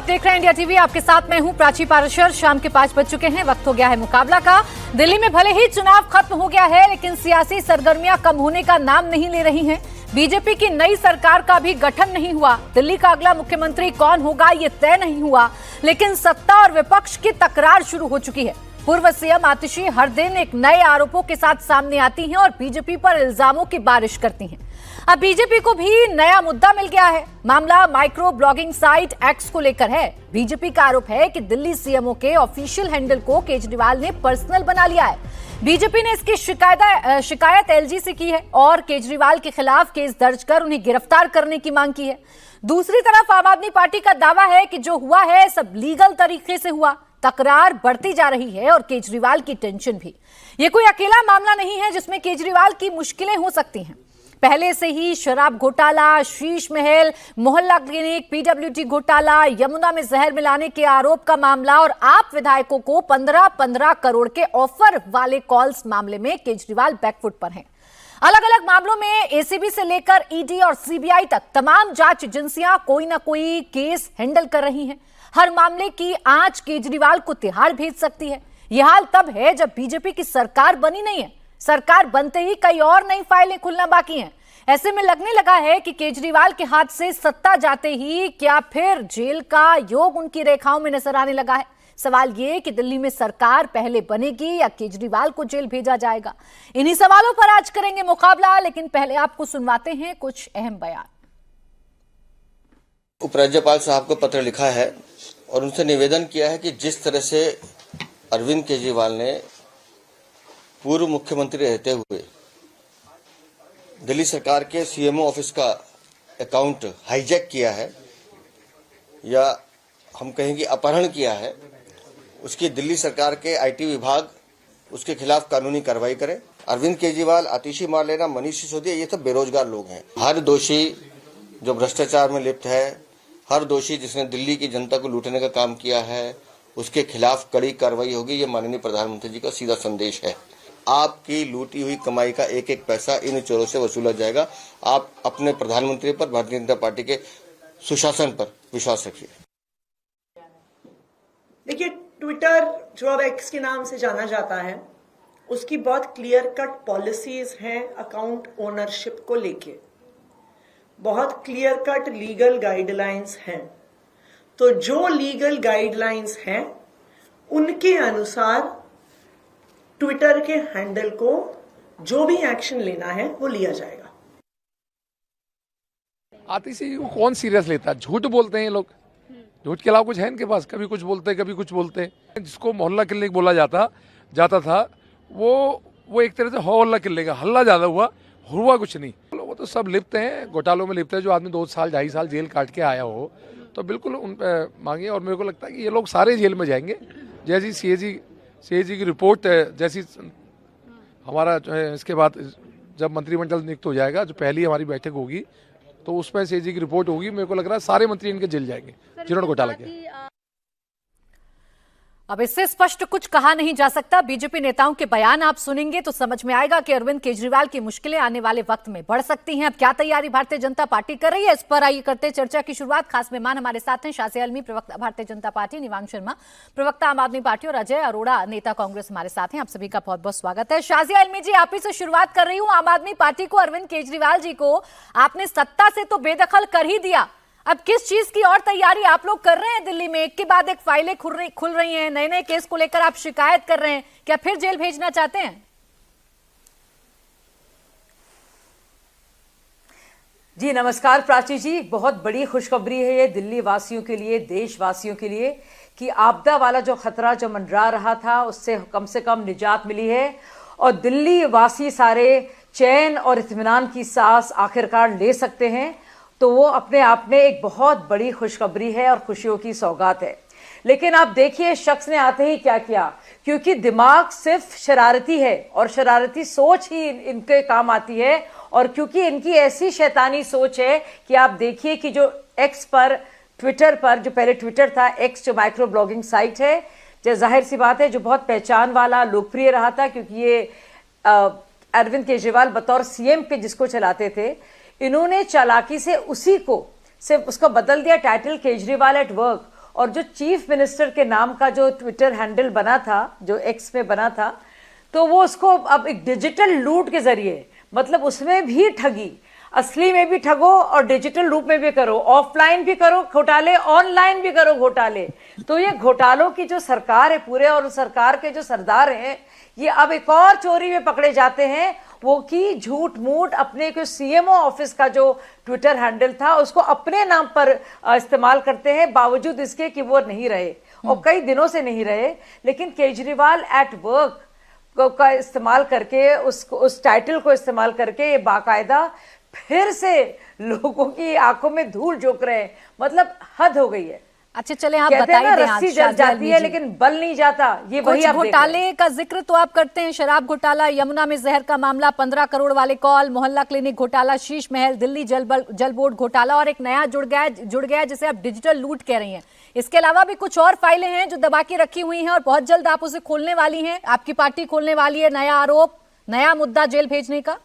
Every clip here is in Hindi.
देख रहे हैं इंडिया टीवी। आपके साथ मैं हूं प्राची पाराशर। शाम के 5 बज चुके हैं। वक्त हो गया है मुकाबला का। दिल्ली में भले ही चुनाव खत्म हो गया है, लेकिन सियासी सरगर्मियां कम होने का नाम नहीं ले रही हैं। बीजेपी की नई सरकार का भी गठन नहीं हुआ। दिल्ली का अगला मुख्यमंत्री कौन होगा ये तय नहीं हुआ, लेकिन सत्ता और विपक्ष की तकरार शुरू हो चुकी है। पूर्व सीएम आतिशी हर दिन एक नए आरोपों के साथ सामने आती हैं और बीजेपी पर इल्जामों की बारिश करती हैं। अब बीजेपी को भी नया मुद्दा मिल गया है। मामला माइक्रो ब्लॉगिंग साइट एक्स को लेकर है। बीजेपी का आरोप है कि दिल्ली सीएमओ के ऑफिशियल हैंडल को केजरीवाल ने पर्सनल बना लिया है। बीजेपी ने इसकी शिकायत एलजी से की है और केजरीवाल के खिलाफ केस दर्ज कर उन्हें गिरफ्तार करने की मांग की है। दूसरी तरफ आम आदमी पार्टी का दावा है कि जो हुआ है सब लीगल तरीके से हुआ। तकरार बढ़ती जा रही है और केजरीवाल की टेंशन भी। ये कोई अकेला मामला नहीं है जिसमें केजरीवाल की मुश्किलें हो सकती हैं। पहले से ही शराब घोटाला, शीश महल, मोहल्ला क्लिनिक, पीडब्ल्यूडी घोटाला, यमुना में जहर मिलाने के आरोप का मामला और आप विधायकों को 15-15 करोड़ के ऑफर वाले कॉल्स मामले में केजरीवाल बैकफुट पर हैं। अलग अलग मामलों में एसीबी से लेकर ईडी और सीबीआई तक तमाम जांच एजेंसियां कोई ना कोई केस हैंडल कर रही हैं। हर मामले की आंच केजरीवाल को तिहाड़ भेज सकती है। यह हाल तब है जब बीजेपी की सरकार बनी नहीं है। सरकार बनते ही कई और नई फाइलें खुलना बाकी हैं। ऐसे में लगने लगा है कि केजरीवाल के हाथ से सत्ता जाते ही क्या फिर जेल का योग उनकी रेखाओं में नजर आने लगा है। सवाल ये कि दिल्ली में सरकार पहले बनेगी या केजरीवाल को जेल भेजा जाएगा। इन्हीं सवालों पर आज करेंगे मुकाबला, लेकिन पहले आपको सुनवाते हैं कुछ अहम बयान। उपराज्यपाल साहब को पत्र लिखा है और उनसे निवेदन किया है कि जिस तरह से अरविंद केजरीवाल ने पूर्व मुख्यमंत्री रहते हुए दिल्ली सरकार के सीएमओ ऑफिस का अकाउंट हाईजैक किया है या हम कहेंगे अपहरण किया है, उसकी दिल्ली सरकार के आईटी विभाग उसके खिलाफ कानूनी कार्रवाई करे। अरविंद केजरीवाल, आतिशी मार लेना, मनीष सिसोदिया, ये सब बेरोजगार लोग हैं। हर दोषी जो भ्रष्टाचार में लिप्त है, हर दोषी जिसने दिल्ली की जनता को लूटने का काम किया है, उसके खिलाफ कड़ी कार्रवाई होगी। ये माननीय प्रधानमंत्री जी का सीधा संदेश है। आपकी लूटी हुई कमाई का एक एक पैसा इन चोरों से वसूला जाएगा। आप अपने प्रधानमंत्री पर, भारतीय जनता पार्टी के सुशासन पर विश्वास रखिए। देखिए, ट्विटर जो अब एक्स के नाम से जाना जाता है, उसकी बहुत क्लियर कट पॉलिसीज हैं अकाउंट ओनरशिप को लेके। बहुत क्लियर कट लीगल गाइडलाइंस हैं। तो जो लीगल गाइडलाइंस हैं उनके अनुसार ट्विटर के हैंडल को जो भी एक्शन लेना है वो लिया जाएगा। आतिशी को कौन सीरियस लेता है? झूठ बोलते हैं ये लोग। झूठ के अलावा कुछ है इनके पास। कभी कुछ बोलते हैं, कभी कुछ बोलते हैं। जिसको मोहल्ला क्लिनिक बोला जाता था वो एक तरह से हल्ला क्लिनिक, हल्ला ज्यादा हुआ कुछ नहीं। वो तो सब लिप्त हैं, घोटालों में लिप्त है। जो आदमी 2 साल 2.5 साल जेल काट के आया हो तो बिल्कुल उन पर मांगे। और मेरे को लगता है कि ये लोग सारे जेल में जाएंगे। जैसी सीएजी की रिपोर्ट, जैसी हमारा जो है इसके बाद जब मंत्रिमंडल नियुक्त हो जाएगा, जो पहली हमारी बैठक होगी, तो उसमें सीएजी की रिपोर्ट होगी। मेरे को लग रहा है सारे मंत्री इनके जेल जाएंगे जिन्होंने घोटाला किया। अब इससे स्पष्ट कुछ कहा नहीं जा सकता। बीजेपी नेताओं के बयान आप सुनेंगे तो समझ में आएगा कि अरविंद केजरीवाल की मुश्किलें आने वाले वक्त में बढ़ सकती हैं। अब क्या तैयारी भारतीय जनता पार्टी कर रही है, इस पर आइए करते चर्चा की शुरुआत। खास मेहमान हमारे साथ हैं शाज़िया अलमी, प्रवक्ता भारतीय जनता पार्टी, निवांग शर्मा, प्रवक्ता आम आदमी पार्टी, और अजय अरोड़ा, नेता कांग्रेस, हमारे साथ हैं। आप सभी का बहुत बहुत स्वागत है। शाज़िया अलमी जी, आप ही से शुरुआत कर रही हूँ। आम आदमी पार्टी को, अरविंद केजरीवाल जी को आपने सत्ता से तो बेदखल कर ही दिया। अब किस चीज की और तैयारी आप लोग कर रहे हैं? दिल्ली में एक के बाद एक फाइलें खुल रही हैं, नए नए केस को लेकर आप शिकायत कर रहे हैं। क्या फिर जेल भेजना चाहते हैं? जी नमस्कार प्राची जी। बहुत बड़ी खुशखबरी है ये दिल्ली वासियों के लिए, देशवासियों के लिए, कि आपदा वाला जो खतरा जो मंडरा रहा था उससे कम निजात मिली है और दिल्ली वासी सारे चैन और इत्मीनान की सांस आखिरकार ले सकते हैं। तो वो अपने आप में एक बहुत बड़ी खुशखबरी है और खुशियों की सौगात है। लेकिन आप देखिए शख्स ने आते ही क्या किया, क्योंकि दिमाग सिर्फ शरारती है और शरारती सोच ही इनके काम आती है। और क्योंकि इनकी ऐसी शैतानी सोच है कि आप देखिए कि जो एक्स पर, ट्विटर पर, जो पहले ट्विटर था, एक्स जो माइक्रो ब्लॉगिंग साइट है, जो जाहिर सी बात है जो बहुत पहचान वाला, लोकप्रिय रहा था, क्योंकि ये अरविंद केजरीवाल बतौर सीएम के जिसको चलाते थे, इन्होंने चालाकी से उसी को सिर्फ उसका बदल दिया टाइटल केजरीवाल एट वर्क और जो चीफ मिनिस्टर के नाम का जो ट्विटर हैंडल बना था, जो एक्स में बना था, तो वो उसको अब एक डिजिटल लूट के जरिए, मतलब उसमें भी ठगी, असली में भी ठगो और डिजिटल रूप में भी करो, ऑफलाइन भी करो घोटाले, ऑनलाइन भी करो घोटाले। तो ये घोटालों की जो सरकार है पूरे, और सरकार के जो सरदार हैं, ये अब एक और चोरी में पकड़े जाते हैं, वो कि झूठ मूठ अपने को सीएमओ ऑफिस का जो ट्विटर हैंडल था उसको अपने नाम पर इस्तेमाल करते हैं, बावजूद इसके कि वो नहीं रहे और कई दिनों से नहीं रहे। लेकिन केजरीवाल एट वर्क का इस्तेमाल करके, उस टाइटल को इस्तेमाल करके ये बाकायदा फिर से लोगों की आंखों में धूल झोंक रहे हैं। मतलब हद हो गई है। अच्छा चले आप कहते हैं ना, बताइए, रस्सी जल जाती है लेकिन बल नहीं जाता। ये वही कुछ आप देख रहे हैं। घोटाले का जिक्र तो आप करते हैं, शराब घोटाला, यमुना में जहर का मामला, 15 करोड़ वाले कॉल, मोहल्ला क्लिनिक घोटाला, शीश महल, दिल्ली जल बोर्ड घोटाला, और एक नया जुड़ गया जिसे आप डिजिटल लूट कह रही हैं। इसके अलावा भी कुछ और फाइलें हैं जो दबा के रखी हुई हैं और बहुत जल्द आप उसे खोलने वाली हैं। आपकी पार्टी खोलने वाली है नया आरोप, नया मुद्दा जेल भेजने का।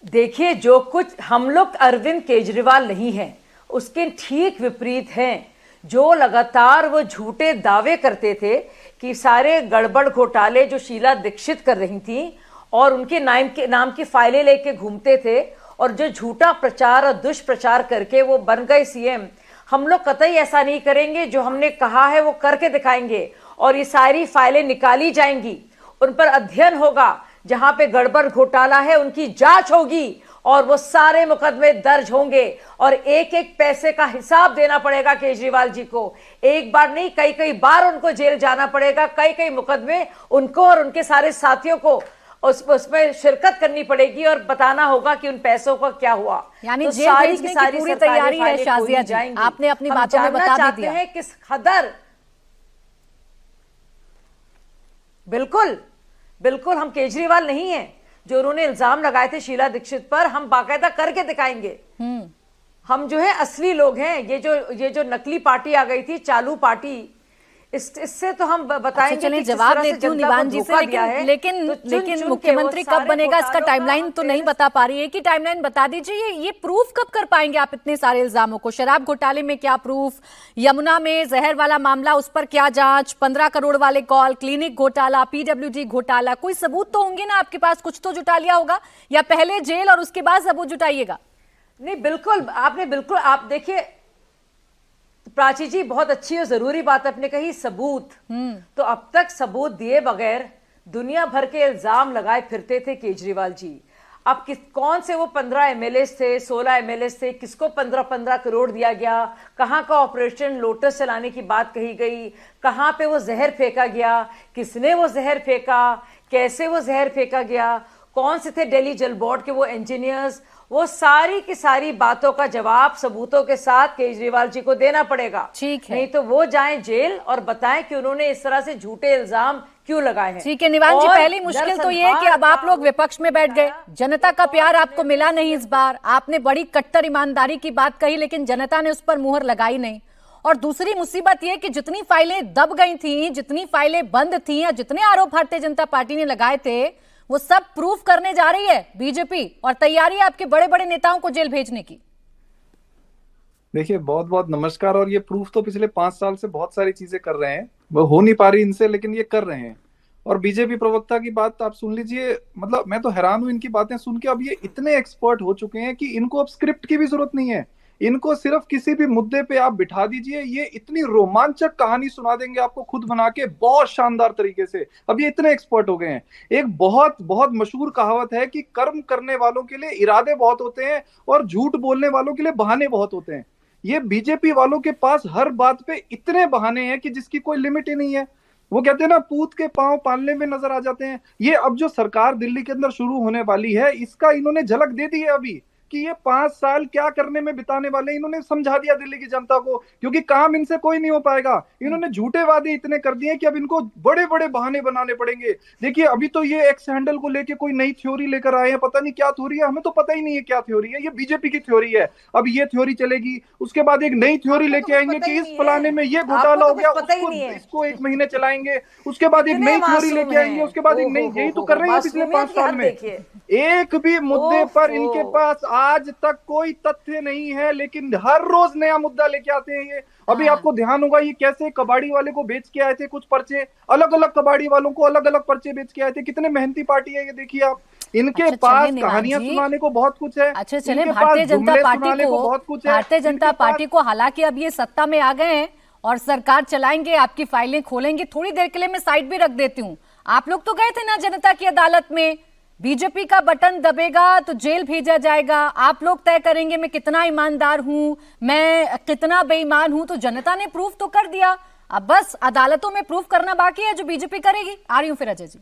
देखिए, जो कुछ हम लोग अरविंद केजरीवाल नहीं हैं, उसके ठीक विपरीत हैं, जो लगातार वो झूठे दावे करते थे कि सारे गड़बड़ घोटाले जो शीला दीक्षित कर रही थी और उनके नाम की फाइलें लेके घूमते थे, और जो झूठा प्रचार और दुष्प्रचार करके वो बन गए सीएम। हम लोग कतई ऐसा नहीं करेंगे, जो हमने कहा है वो करके दिखाएंगे, और ये सारी फाइलें निकाली जाएंगी, उन पर अध्ययन होगा, जहां पे गड़बड़ घोटाला है उनकी जांच होगी, और वो सारे मुकदमे दर्ज होंगे, और एक एक पैसे का हिसाब देना पड़ेगा केजरीवाल जी को। एक बार नहीं, कई कई बार उनको जेल जाना पड़ेगा, कई कई मुकदमे उनको और उनके सारे साथियों को उसमें शिरकत करनी पड़ेगी, और बताना होगा कि उन पैसों का क्या हुआ। यानी तो जेल भेजने की पूरी तैयारी है शाजिया जी, आपने अपनी बातों में बता भी दिया। किस कदर बिल्कुल हम केजरीवाल नहीं हैं जो उन्होंने इल्जाम लगाए थे शीला दीक्षित पर, हम बाकायदा करके दिखाएंगे। हम जो है असली लोग हैं। ये जो नकली पार्टी आ गई थी, चालू पार्टी, इससे तो हम बताएंगे। चलिए जवाब देती हूँ निवान जी से, लेकिन मुख्यमंत्री कब बनेगा इसका टाइमलाइन तो नहीं बता पा रही है कि टाइमलाइन बता दीजिए। ये प्रूफ कब कर पाएंगे आप इतने सारे इल्जामों को? शराब घोटाले में क्या प्रूफ, यमुना में जहर वाला मामला उस पर क्या जांच, 15 करोड़ वाले कॉल, क्लिनिक घोटाला, पीडब्ल्यूडी घोटाला, कोई सबूत तो होंगे ना आपके पास? कुछ तो जुटा लिया होगा, या पहले जेल और उसके बाद सबूत जुटाइएगा? नहीं, बिल्कुल आप देखिए प्राची जी, बहुत अच्छी और जरूरी बात आपने कही, सबूत। तो अब तक सबूत दिए बगैर दुनिया भर के इल्जाम लगाए फिरते थे केजरीवाल जी। अब कौन से वो 15 एमएलए थे, 16 एमएलए थे, किसको 15-15 करोड़ दिया गया, कहां का ऑपरेशन लोटस चलाने की बात कही गई, कहां पे वो जहर फेंका गया, किसने वो जहर फेंका, कैसे वो जहर फेंका गया, कौन से थे दिल्ली जल बोर्ड के वो इंजीनियर्स, वो सारी की सारी बातों का जवाब सबूतों के साथ केजरीवाल जी को देना पड़ेगा। ठीक है, नहीं तो वो जाएं जेल और बताएं कि उन्होंने इस तरह से झूठे इल्जाम क्यों लगाए हैं। ठीक है निवान जी, पहली मुश्किल तो ये है कि अब आप लोग विपक्ष में बैठ गए, जनता का प्यार आपको मिला नहीं इस बार। आपने बड़ी कट्टर ईमानदारी की बात कही, लेकिन जनता ने उस पर मुहर लगाई नहीं। और दूसरी मुसीबत यह कि जितनी फाइलें दब गई थी, जितनी फाइलें बंद थी, या जितने आरोप भारतीय जनता पार्टी ने लगाए थे, वो सब प्रूफ करने जा रही है बीजेपी, और तैयारी है आपके बड़े बड़े नेताओं को जेल भेजने की। देखिए, बहुत बहुत नमस्कार। और ये प्रूफ तो पिछले 5 साल से बहुत सारी चीजें कर रहे हैं, वो हो नहीं पा रही इनसे, लेकिन ये कर रहे हैं। और बीजेपी प्रवक्ता की बात आप सुन लीजिए, मतलब मैं तो हैरान हूं इनकी बातें सुन के। अब ये इतने एक्सपर्ट हो चुके हैं कि इनको अब स्क्रिप्ट की भी जरूरत नहीं है, इनको सिर्फ किसी भी मुद्दे पे आप बिठा दीजिए, ये इतनी रोमांचक कहानी सुना देंगे आपको खुद बना के, बहुत शानदार तरीके से। अब ये इतने एक्सपर्ट हो गए हैं। एक बहुत बहुत मशहूर कहावत है कि कर्म करने वालों के लिए इरादे बहुत होते हैं और झूठ बोलने वालों के लिए बहाने बहुत होते हैं। ये बीजेपी वालों के पास हर बात पे इतने बहाने हैं कि जिसकी कोई लिमिट ही नहीं है। वो कहते हैं ना, पूत के पांव पालने में नजर आ जाते हैं। ये अब जो सरकार दिल्ली के अंदर शुरू होने वाली है, इसका इन्होंने झलक दे दी है अभी कि ये 5 साल क्या करने में बिताने वाले। इन्होंने समझा दिया दिल्ली की जनता को, क्योंकि काम इनसे कोई नहीं हो पाएगा। इन्होंने झूठे वादे इतने कर दिए कि अब इनको बड़े बड़े बहाने बनाने पड़ेंगे। देखिए, अभी तो ये एक्स हैंडल को लेके कोई नई थ्योरी लेकर आए हैं, पता नहीं क्या थ्योरी है, हमें तो पता ही नहीं है क्या थ्योरी है। ये बीजेपी की थ्योरी है। अब ये थ्योरी चलेगी, उसके बाद एक नई थ्योरी लेके आएंगे कि इस फलाने में ये घोटाला हो गया, इसको 1 महीने चलाएंगे। उसके बाद एक नई थ्योरी लेके आएंगे, उसके बाद एक नई। यही तो कर रहे हैं पिछले 5 साल में। एक भी मुद्दे पर इनके पास आज तक कोई तथ्य नहीं है, लेकिन हर रोज नया मुद्दा लेके आते हैं ये। अभी आपको ध्यान होगा ये कैसे कबाड़ी वाले को बेच के आए थे, कुछ पर्चे अलग अलग कबाड़ी वालों को अलग अलग पर्चे बेच के आए थे। कितने मेहनती पार्टी है ये, देखिए आप। इनके अच्छा, पास चलिए कहानियां निवान जी। सुनाने को बहुत कुछ है। अच्छा चले, इनके भारतीय पास जनता जुमले पार्टी सुनाने को बहुत कुछ है। भारतीय जनता इनके पास- पार्टी को हालांकि अब ये सत्ता में आ गए हैं और सरकार चलाएंगे, आपकी फाइलें खोलेंगे, थोड़ी देर के लिए मैं साइड भी रख देती हूँ। आप लोग तो गए थे ना जनता की अदालत में, बीजेपी का बटन दबेगा तो जेल भेजा जाएगा, आप लोग तय करेंगे मैं कितना ईमानदार हूं, मैं कितना बेईमान हूं, तो जनता ने प्रूफ तो कर दिया। अब बस अदालतों में प्रूफ करना बाकी है जो बीजेपी करेगी। आ रही हूं फिर अजय जी।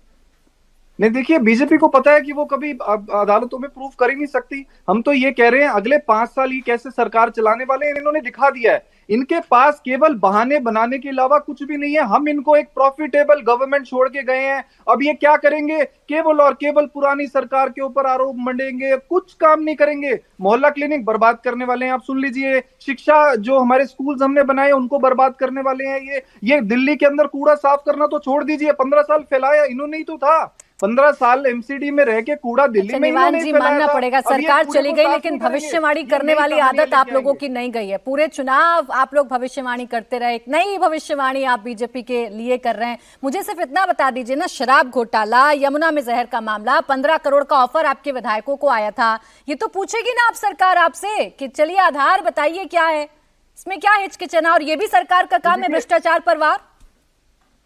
नहीं, देखिए बीजेपी को पता है कि वो कभी अदालतों में प्रूफ कर ही नहीं सकती। हम तो ये कह रहे हैं अगले 5 साल ही कैसे सरकार चलाने वाले हैं, इन्होंने दिखा दिया है। इनके पास केवल बहाने बनाने के अलावा कुछ भी नहीं है। हम इनको एक प्रॉफिटेबल गवर्नमेंट छोड़ के गए हैं, अब ये क्या करेंगे? केवल और केवल पुरानी सरकार के ऊपर आरोप मंडेंगे, कुछ काम नहीं करेंगे। मोहल्ला क्लिनिक बर्बाद करने वाले हैं, आप सुन लीजिए। शिक्षा जो हमारे स्कूल्स हमने बनाए उनको बर्बाद करने वाले हैं ये दिल्ली के अंदर कूड़ा साफ करना तो छोड़ दीजिए, 15 साल फैलाया इन्होंने ही तो था। 15 साल एमसीडी में रह के कूड़ा दिल्ली में निवान जी, मानना पड़ेगा सरकार चली गई, लेकिन भविष्यवाणी करने वाली आदत आप लोगों की नहीं गई है। पूरे चुनाव आप लोग भविष्यवाणी करते रहे, एक नई भविष्यवाणी आप बीजेपी के लिए कर रहे हैं। मुझे सिर्फ इतना बता दीजिए ना, शराब घोटाला, यमुना में जहर का मामला, 15 करोड़ का ऑफर आपके विधायकों को आया था, ये तो पूछेगी ना आप सरकार आपसे कि चलिए आधार बताइए क्या है, इसमें क्या हिचकिचाना? और ये भी सरकार का काम है भ्रष्टाचार पर वार।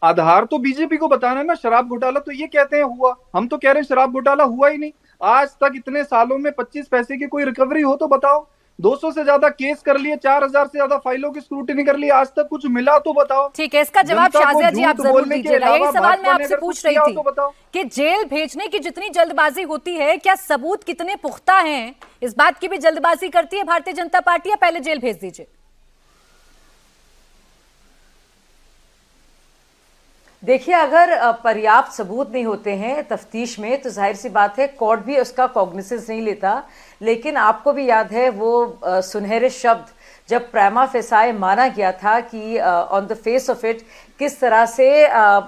आधार तो बीजेपी को बताना है ना। शराब घोटाला तो ये कहते हैं हुआ, हम तो कह रहे हैं शराब घोटाला हुआ ही नहीं। आज तक इतने सालों में 25 पैसे की कोई रिकवरी हो तो बताओ। 200 से ज्यादा केस कर लिए, 4000 से ज्यादा फाइलों की स्क्रूटिनी कर ली, आज तक कुछ मिला तो बताओ। ठीक है, इसका जवाब शाजिया जी आप जरूर दीजिएगा। यही सवाल मैं आपसे पूछ रही थी कि जेल भेजने की जितनी जल्दबाजी होती है, क्या सबूत कितने पुख्ता हैं? इस बात की भी जल्दबाजी करती है भारतीय जनता पार्टी, या पहले जेल भेज दीजिए? देखिए, अगर पर्याप्त सबूत नहीं होते हैं तफ्तीश में तो जाहिर सी बात है कोर्ट भी उसका कॉग्निसेंस नहीं लेता। लेकिन आपको भी याद है वो सुनहरे शब्द जब प्रेमा फेसाई माना गया था कि on the face of it किस तरह से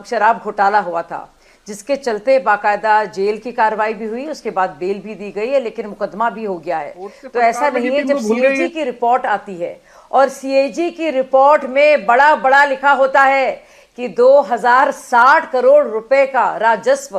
शराब घोटाला हुआ था, जिसके चलते बाकायदा जेल की कार्रवाई भी हुई, उसके बाद बेल भी दी गई है, लेकिन मुकदमा भी हो गया है। तो ऐसा नहीं है, जब सीएजी की रिपोर्ट आती है और सीएजी की रिपोर्ट में बड़ा बड़ा लिखा होता है कि 2060 करोड़ रुपए का राजस्व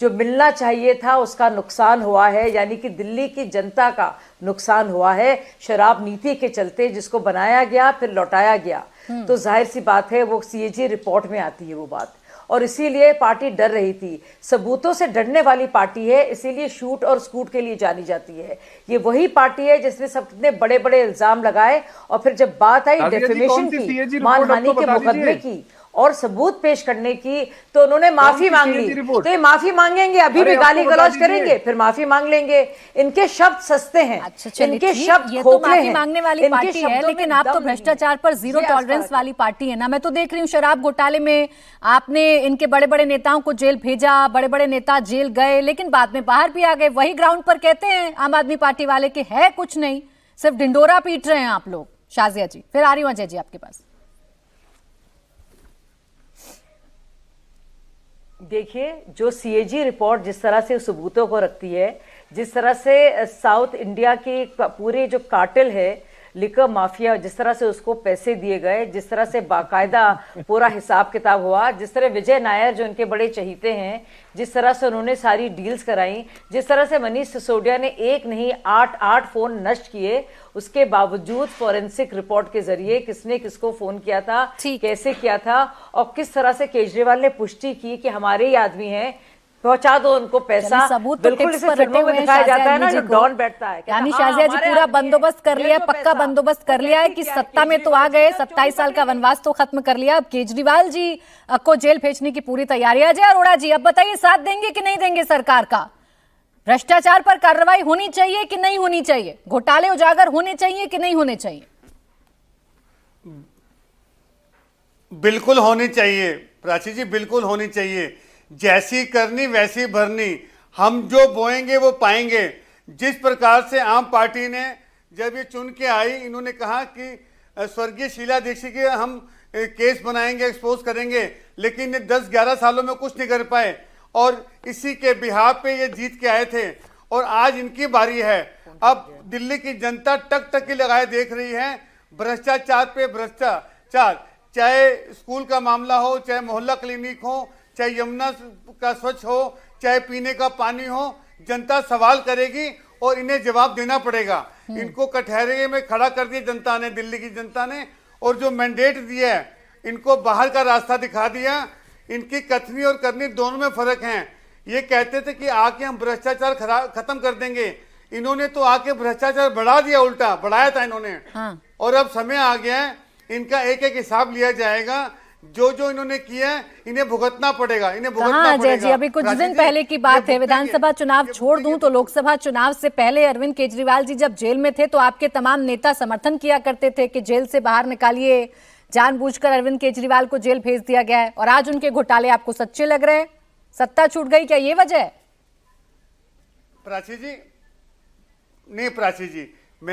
जो मिलना चाहिए था उसका नुकसान हुआ है, यानी कि दिल्ली की जनता का नुकसान हुआ है शराब नीति के चलते, जिसको बनाया गया फिर लौटाया गया। तो जाहिर सी बात है वो सीएजी रिपोर्ट में आती है वो बात, और इसीलिए पार्टी डर रही थी। सबूतों से डरने वाली पार्टी है, इसीलिए शूट और स्कूट के लिए जानी जाती है। ये वही पार्टी है जिसने सब इतने बड़े बड़े इल्जाम लगाए और फिर जब बात आई डेफेमेशन की, मानहानि के मुकदमे की और सबूत पेश करने की, तो उन्होंने माफी मांग ली। तो ये माफी मांगेंगे, अभी भी गाली गलौज करेंगे, फिर माफी मांग लेंगे। इनके शब्द सस्ते हैं, इनके शब्द ये तो खोखले माफी हैं, मांगने वाली पार्टी है, लेकिन आप तो भ्रष्टाचार पर जीरो टॉलरेंस वाली पार्टी है ना। मैं तो देख रही हूँ शराब घोटाले में आपने इनके बड़े बड़े नेताओं को जेल भेजा, बड़े बड़े नेता जेल गए, लेकिन बाद में बाहर भी आ गए। वही ग्राउंड पर कहते हैं आम आदमी पार्टी वाले कि है कुछ नहीं, सिर्फ ढिंडोरा पीट रहे हैं आप लोग। शाजिया जी, फिर आ रही हूँ अजय जी आपके पास। देखिए, जो सीएजी रिपोर्ट जिस तरह से सबूतों को रखती है, जिस तरह से साउथ इंडिया के पूरे जो कार्टेल है लिकर माफिया, जिस तरह से उसको पैसे दिए गए, जिस तरह से बाकायदा पूरा हिसाब किताब हुआ, जिस तरह विजय नायर जो उनके बड़े चहीते हैं, जिस तरह से उन्होंने सारी डील्स कराई, जिस तरह से मनीष सिसोदिया ने एक नहीं 8 फोन नष्ट किए, उसके बावजूद फॉरेंसिक रिपोर्ट के जरिए किसने किसको फोन किया था, कैसे किया था, और किस तरह से केजरीवाल ने पुष्टि की कि हमारे ही आदमी हैं, पहुंचा दो उनको पैसा। सबूत बिल्कुल इसे फिल्मों में दिखाया जाता है ना, जो डॉन बैठता है, यानी शाजिया जी पूरा बंदोबस्त कर लिया, पक्का बंदोबस्त कर लिया है कि सत्ता में तो आ गए, 27 साल का वनवास तो खत्म कर लिया, अब केजरीवाल जी को जेल भेजने की पूरी तैयारी। अजय अरोड़ा जी, अब बताइए साथ देंगे कि नहीं देंगे सरकार का? भ्रष्टाचार पर कार्रवाई होनी चाहिए कि नहीं होनी चाहिए? घोटाले उजागर होने चाहिए कि नहीं होने चाहिए? बिल्कुल होनी चाहिए प्राची जी, बिल्कुल होनी चाहिए। जैसी करनी वैसी भरनी, हम जो बोएंगे वो पाएंगे। जिस प्रकार से आम पार्टी ने जब ये चुन के आई, इन्होंने कहा कि स्वर्गीय शीला दीक्षित के हम केस बनाएंगे, एक्सपोज करेंगे, लेकिन 10-11 सालों में कुछ नहीं कर पाए और इसी के बिहाफ पे ये जीत के आए थे। और आज इनकी बारी है। अब दिल्ली की जनता टकटकी लगाए देख रही है भ्रष्टाचार पे भ्रष्टाचार, चाहे स्कूल का मामला हो, चाहे मोहल्ला क्लिनिक हो, चाहे यमुना का स्वच्छ हो, चाहे पीने का पानी हो, जनता सवाल करेगी और इन्हें जवाब देना पड़ेगा। इनको कटहरे में खड़ा कर दिया जनता ने, दिल्ली की जनता ने, और जो मैंडेट दिया है इनको बाहर का रास्ता दिखा दिया। इनकी कथनी और करनी दोनों में फर्क है। ये कहते थे कि आके हम भ्रष्टाचार खत्म कर देंगे, इन्होंने तो आके भ्रष्टाचार बढ़ा दिया, उल्टा बढ़ाया था इन्होंने। हाँ। और अब समय आ गया है, इनका एक एक हिसाब लिया जाएगा। जो जो इन्होंने किया है इन्हें भुगतना पड़ेगा, इन्हें भुगतना पड़ेगा। जी, अभी कुछ दिन पहले की बात है, विधानसभा चुनाव छोड़ दूं तो लोकसभा चुनाव से पहले अरविंद केजरीवाल जी जब जेल में थे तो आपके तमाम नेता समर्थन किया करते थे कि जेल से बाहर निकालिए, जानबूझकर अरविंद केजरीवाल को जेल भेज दिया गया है, और आज उनके घोटाले आपको सच्चे लग रहे हैं? सत्ता छूट गई क्या, ये वजह है? प्राची जी, नहीं प्राची जी,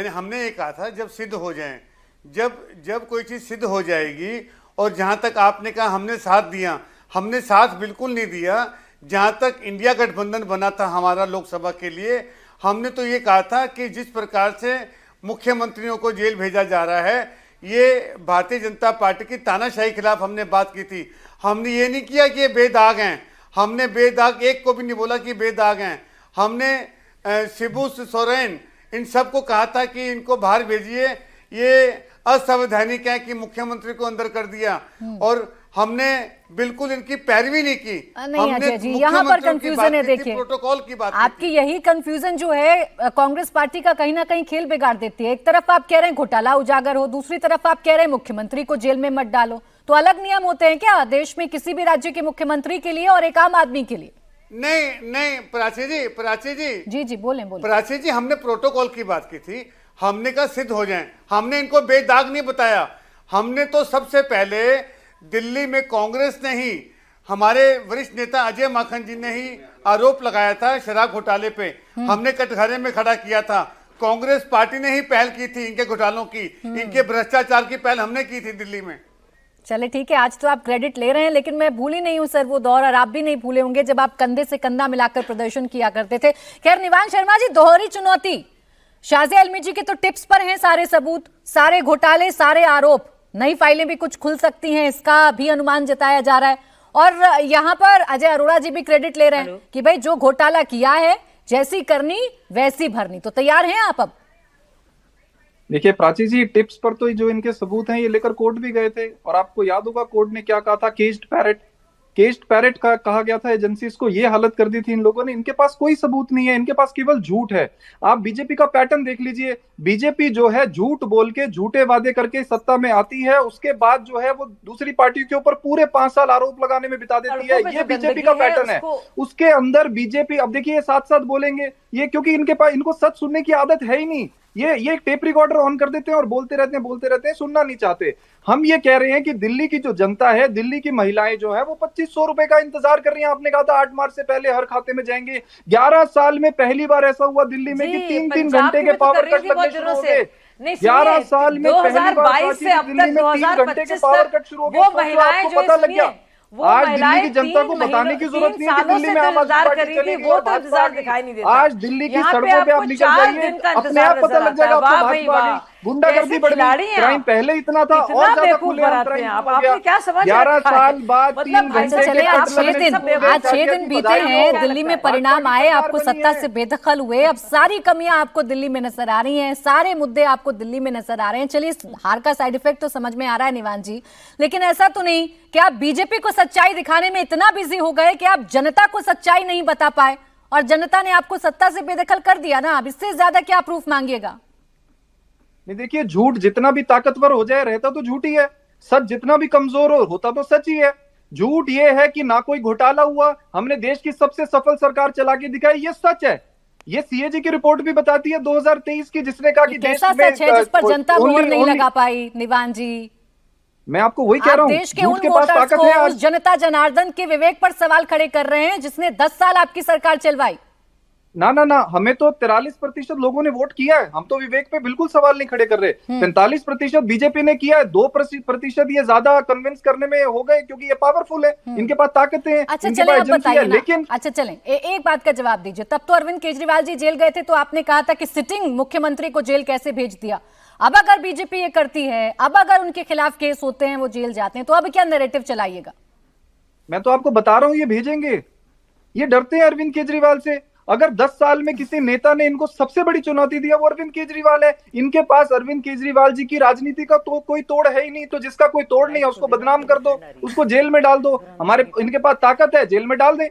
हमने ये कहा था जब सिद्ध हो जाए, जब कोई चीज सिद्ध हो जाएगी, और जहां तक आपने कहा हमने साथ दिया, हमने साथ बिल्कुल नहीं दिया। जहां तक इंडिया गठबंधन बना था हमारा लोकसभा के लिए, हमने तो ये कहा था कि जिस प्रकार से मुख्यमंत्रियों को जेल भेजा जा रहा है, ये भारतीय जनता पार्टी की तानाशाही खिलाफ हमने बात की थी। हमने ये नहीं किया कि ये बेदाग हैं, हमने बेदाग एक को भी नहीं बोला कि बेदाग हैं। हमने शिबू सोरेन इन सबको कहा था कि इनको बाहर भेजिए, ये असंवैधानिक है कि मुख्यमंत्री को अंदर कर दिया, और हमने बिल्कुल इनकी पैरवी नहीं की। नहीं अजय जी, यहाँ पर कंफ्यूजन है। देखिए, प्रोटोकॉल की बात, आपकी यही कंफ्यूजन जो है कांग्रेस पार्टी का कहीं ना कहीं खेल बिगाड़ देती है। एक तरफ आप कह रहे हैं घोटाला उजागर हो, दूसरी तरफ आप कह रहे हैं मुख्यमंत्री को जेल में मत डालो। तो अलग नियम होते हैं क्या देश में किसी भी राज्य के मुख्यमंत्री के लिए और एक आम आदमी के लिए? नहीं प्राची जी जी बोले प्राची जी, हमने प्रोटोकॉल की बात की थी। हमने कहा सिद्ध हो जाए, हमने इनको बेदाग नहीं बताया। हमने तो सबसे पहले दिल्ली में कांग्रेस ने ही, हमारे वरिष्ठ नेता अजय माखन जी ने ही आरोप लगाया था शराब घोटाले पे, हमने कटघरे में खड़ा किया था। कांग्रेस पार्टी ने ही पहल की थी इनके घोटालों की, इनके भ्रष्टाचार की पहल हमने की थी दिल्ली में। चले ठीक है, आज तो आप क्रेडिट ले रहे हैं, लेकिन मैं भूली नहीं हूं सर वो दौर, और आप भी नहीं भूले होंगे जब आप कंधे से कंधा मिलाकर प्रदर्शन किया करते थे। खैर निवान शर्मा जी, दोहरी चुनौती, शाज़िया आलमी जी के तो टिप्स पर हैं सारे सबूत, सारे घोटाले, सारे आरोप, नई फाइलें भी कुछ खुल सकती हैं, इसका भी अनुमान जताया जा रहा है। और यहाँ पर अजय अरोड़ा जी भी क्रेडिट ले रहे हैं कि भाई जो घोटाला किया है, जैसी करनी वैसी भरनी। तो तैयार हैं आप अब? देखिए प्राची जी, टिप्स पर तो जो इनके सबूत हैं ये लेकर कोर्ट भी गए थे, और आपको याद होगा कोर्ट ने क्या कहा था, केस्ड पैरेट का कहा गया था एजेंसीज को, ये हालत कर दी थी इन लोगों ने। इनके पास कोई सबूत नहीं है, इनके पास केवल झूठ है। आप बीजेपी का पैटर्न देख लीजिए, बीजेपी जो है झूठ बोल के, झूठे वादे करके सत्ता में आती है, उसके बाद जो है वो दूसरी पार्टी के ऊपर पूरे 5 साल आरोप लगाने में बिता देती है। ये बीजेपी का पैटर्न है। उसके अंदर बीजेपी, अब देखिए साथ साथ बोलेंगे ये, क्योंकि इनके पास, इनको सच सुनने की आदत है ही नहीं। ये टेप रिकॉर्डर ऑन कर देते हैं और बोलते रहते हैं, सुनना नहीं चाहते। हम ये कह रहे हैं कि दिल्ली की जो जनता है, दिल्ली की महिलाएं जो है वो 2500 रुपए का इंतजार कर रही हैं। आपने कहा था 8 मार्च से पहले हर खाते में जाएंगे। 11 साल में पहली बार ऐसा हुआ दिल्ली में कि 3-3 घंटे के पावर कट लगने शुरू हो गए। 11 साल में पहली बार से अब दिल्ली में 3 घंटे के पावर कट शुरू हो गए। आपको पता लग गया। आज दिल्ली की जनता को बताने की जरूरत नहीं है कि दिल्ली में आम आदमी पार्टी चलेगी, वो तो इंतजार दिखाई नहीं देता। आज दिल्ली की सड़कों पे आप निकल जाइए, अपने आप पता लग जाएगा आपको भाजपा आ गई। गुंडागर्दी बढ़ गई, क्राइम पहले इतना था और ज्यादा खुले आम क्राइम हो गया। 11 साल बाद 3 घंटे चले, आज 6 दिन बीते हैं, दिल्ली में परिणाम आए, आपको सत्ता से बेदखल हुए, अब सारी कमियां आपको दिल्ली में नजर आ रही हैं, सारे मुद्दे आपको दिल्ली में नजर आ रहे हैं। चलिए, हार का साइड इफेक्ट तो समझ में आ रहा है निवान जी, लेकिन ऐसा तो नहीं कि आप बीजेपी को सच्चाई दिखाने में इतना बिजी हो गए कि आप जनता को सच्चाई नहीं बता पाए, और जनता ने आपको सत्ता से बेदखल कर दिया ना। अब इससे ज्यादा क्या प्रूफ मांगिएगा? नहीं, देखिए झूठ जितना भी ताकतवर हो जाए रहता तो झूठ ही है, सच जितना भी कमजोर हो होता तो सच ही है। झूठ ये है कि ना कोई घोटाला हुआ, हमने देश की सबसे सफल सरकार चला के दिखाई, ये सच है। ये सीएजी की रिपोर्ट भी बताती है 2023 की, जिसने कहा कि कैसा सच है जिस पर जनता मोहर नहीं लगा पाई निवान जी? मैं आपको वही कह रहा हूँ, देश के उन वोटर्स को, उस जनता जनार्दन के विवेक पर सवाल खड़े कर रहे हैं जिसने 10 साल आपकी सरकार चलवाई। ना ना ना, हमें तो 43% लोगों ने वोट किया है। हम तो विवेक पे बिल्कुल सवाल नहीं खड़े कर रहे। 45% बीजेपी ने किया है, 2% ये ज्यादा कन्विंस करने में हो गए क्योंकि ये पावरफुल है, इनके पास ताकतें हैं, अच्छा इनके चलें, पास अब एजेंसी बताइए है। ना। लेकिन अच्छा चलें, एक बात का जवाब दीजिए। तब तो अरविंद केजरीवाल जी जेल गए थे तो आपने कहा था कि सिटिंग मुख्यमंत्री को जेल कैसे भेज दिया। अब अगर बीजेपी ये करती है, अब अगर उनके खिलाफ केस होते हैं, वो जेल जाते हैं, तो अब क्या नैरेटिव चलाइएगा? मैं तो आपको बता रहा हूं, ये भेजेंगे। ये डरते हैं अरविंद केजरीवाल से। अगर 10 साल में किसी नेता ने इनको सबसे बड़ी चुनौती दिया वो अरविंद केजरीवाल है। इनके पास अरविंद केजरीवाल जी की राजनीति का तो कोई तोड़ है ही नहीं। तो जिसका कोई तोड़ नहीं है उसको बदनाम कर दो, उसको जेल में डाल दो। इनके पास ताकत है, जेल में डाल दें।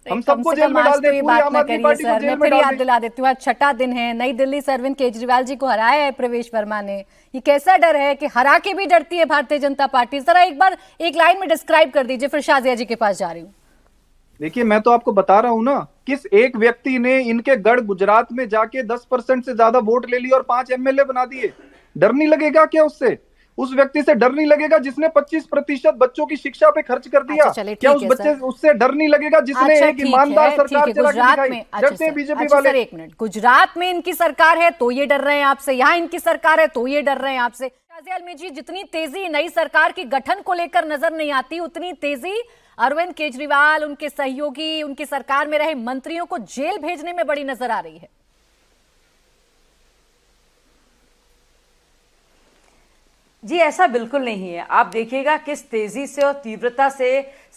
हम सबको जेल में डाल दें, पूरी आम आदमी पार्टी को जेल में डाल याद दें। दिला देती हूँ, आज छठा दिन है, नई दिल्ली से अरविंद केजरीवाल जी को हराया है प्रवेश वर्मा ने। ये कैसा डर है कि हरा के भी डरती है भारतीय जनता पार्टी? जरा एक बार एक लाइन में डिस्क्राइब कर दीजिए, फिर शाजिया जी के पास जा रही हूँ। देखिए, मैं तो आपको बता रहा हूं ना, किस एक व्यक्ति ने इनके गढ़ गुजरात में जाके 10% से ज्यादा वोट ले लिए और 5 एमएलए बना दिए। डर नहीं लगेगा क्या उससे? उस व्यक्ति से डर नहीं लगेगा जिसने 25% बच्चों की शिक्षा पे खर्च कर दिया? अच्छा, चलिए, क्या ठीक उस है, बच्चे सर। उससे डर नहीं लगेगा जिसने अच्छा, एक ईमानदार सरकार चला के गुजरात दिखाई? में अच्छा डरते हैं सर, बीजेपी अच्छा वाले। सर, एक मिनट। गुजरात में इनकी सरकार है तो ये डर रहे हैं आपसे, यहाँ इनकी सरकार है तो ये डर रहे हैं आपसे। शाजिया आलमी जी, जितनी तेजी नई सरकार की गठन को लेकर नजर नहीं आती, उतनी तेजी अरविंद केजरीवाल, उनके सहयोगी, उनकी सरकार में रहे मंत्रियों को जेल भेजने में बड़ी नजर आ रही है। जी ऐसा बिल्कुल नहीं है। आप देखिएगा किस तेजी से और तीव्रता से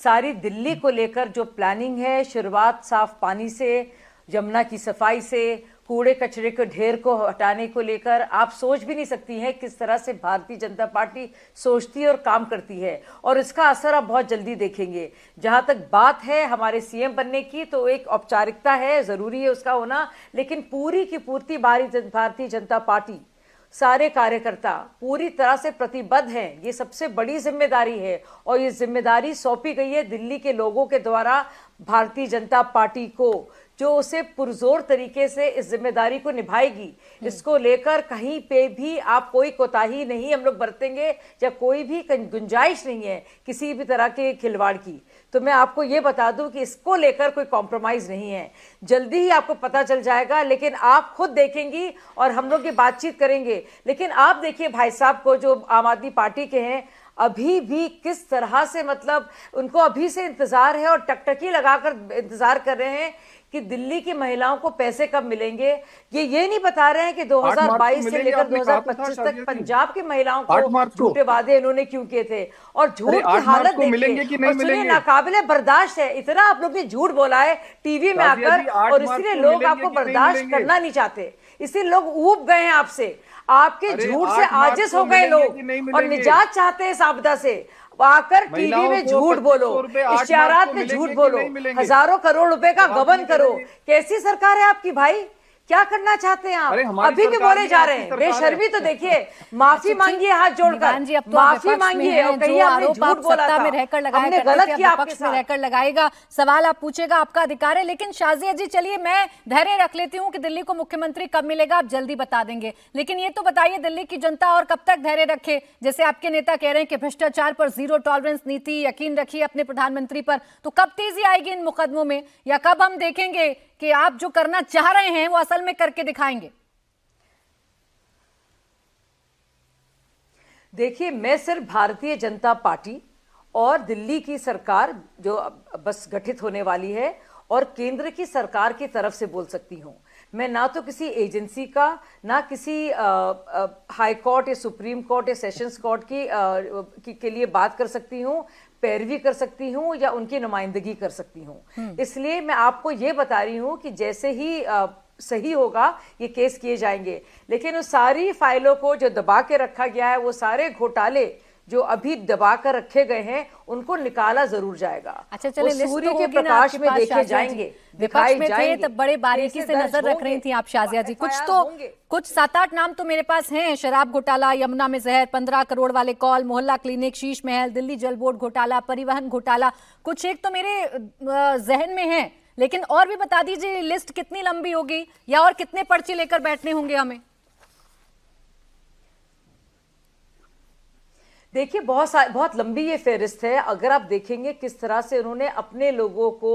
सारी दिल्ली को लेकर जो प्लानिंग है, शुरुआत साफ पानी से, यमुना की सफाई से, कूड़े कचरे के ढेर को हटाने को लेकर, आप सोच भी नहीं सकती हैं किस तरह से भारतीय जनता पार्टी सोचती है और काम करती है। और इसका असर आप बहुत जल्दी देखेंगे। जहां तक बात है हमारे सीएम बनने की, तो एक औपचारिकता है, जरूरी है उसका होना, लेकिन पूरी की पूर्ति भारतीय जनता पार्टी, सारे कार्यकर्ता पूरी तरह से प्रतिबद्ध हैं। ये सबसे बड़ी जिम्मेदारी है और ये जिम्मेदारी सौंपी गई है दिल्ली के लोगों के द्वारा भारतीय जनता पार्टी को, जो उसे पुरजोर तरीके से इस जिम्मेदारी को निभाएगी। इसको लेकर कहीं पे भी आप कोई कोताही नहीं हम लोग बरतेंगे, या कोई भी गुंजाइश नहीं है किसी भी तरह के खिलवाड़ की। तो मैं आपको ये बता दूं कि इसको लेकर कोई कॉम्प्रोमाइज नहीं है। जल्दी ही आपको पता चल जाएगा, लेकिन आप खुद देखेंगी और हम लोग ये बातचीत करेंगे। लेकिन आप देखिए भाई साहब को, जो आम आदमी पार्टी के हैं, अभी भी किस तरह से, मतलब उनको अभी से इंतजार है और टकटकी लगाकर इंतजार कर रहे हैं कि दिल्ली की महिलाओं को पैसे कब मिलेंगे। ये नहीं बता रहे हैं कि 2022 से लेकर 2025 तक पंजाब की महिलाओं को झूठे वादे इन्होंने क्यों किए थे, और झूठ की हालत देखिए। और सुनिए, नाकाबिले बर्दाश्त है, इतना आप लोग ने झूठ बोला है टीवी में आकर, और इसीलिए लोग आपको बर्दाश्त करना नहीं चाहते, इसीलिए लोग ऊब गए हैं आपसे। आपके झूठ से आजिज हो गए लोग और निजात चाहते हैं इस आपदा से। आकर टीवी में झूठ बोलो, इश्तिहारात में झूठ बोलो, हजारों करोड़ रुपए का गबन करो। कैसी सरकार है आपकी भाई? क्या करना चाहते हैं आप? अभी भी बोले जा रहे हैं, बेशर्मी तो देखिए। माफी मांगिए हाथ जोड़कर, माफी मांगिए और कहिए हमने झूठ बोला था, हमने गलत किया आपके साथ। रहकर लगाएगा सवाल, आप पूछेगा, आपका अधिकार है। लेकिन शाजिया जी, चलिए मैं धैर्य रख लेती हूँ कि दिल्ली को मुख्यमंत्री कब मिलेगा आप जल्दी बता देंगे, लेकिन ये तो बताइए दिल्ली की जनता और कब तक धैर्य रखे? जैसे आपके नेता कह रहे हैं कि भ्रष्टाचार पर जीरो टॉलरेंस नीति, यकीन रखिए अपने प्रधानमंत्री पर, तो कब तेजी आएगी इन मुकदमों में, या कब हम देखेंगे कि आप जो करना चाह रहे हैं वो असल में करके दिखाएंगे? देखिए, मैं सिर्फ भारतीय जनता पार्टी और दिल्ली की सरकार जो बस गठित होने वाली है और केंद्र की सरकार की तरफ से बोल सकती हूं। मैं ना तो किसी एजेंसी का, ना किसी हाई कोर्ट या सुप्रीम कोर्ट या सेशंस कोर्ट के लिए बात कर सकती हूं, पैरवी कर सकती हूं या उनकी नुमाइंदगी कर सकती हूं। इसलिए मैं आपको ये बता रही हूं कि जैसे ही सही होगा ये केस किए जाएंगे। लेकिन उस सारी फाइलों को जो दबा के रखा गया है, वो सारे घोटाले जो अभी दबा कर रखे गए हैं, उनको निकाला जरूर जाएगा। अच्छा चले, सूर्य के प्रकाश में देखे जाएंगे, विपक्ष में थे तब बड़े बारीकी से नजर रख रही थी आप शाजिया जी। कुछ 7-8 नाम तो मेरे पास हैं, शराब घोटाला, यमुना में जहर, 15 करोड़ वाले कॉल, मोहल्ला क्लिनिक, शीश महल, दिल्ली जल बोर्ड घोटाला, परिवहन घोटाला, कुछ एक तो मेरे जहन में है। लेकिन और भी बता दीजिए लिस्ट कितनी लंबी होगी, या और कितने पर्चे लेकर बैठने होंगे हमें? देखिए बहुत लंबी ये फेहरिस्त है। अगर आप देखेंगे किस तरह से उन्होंने अपने लोगों को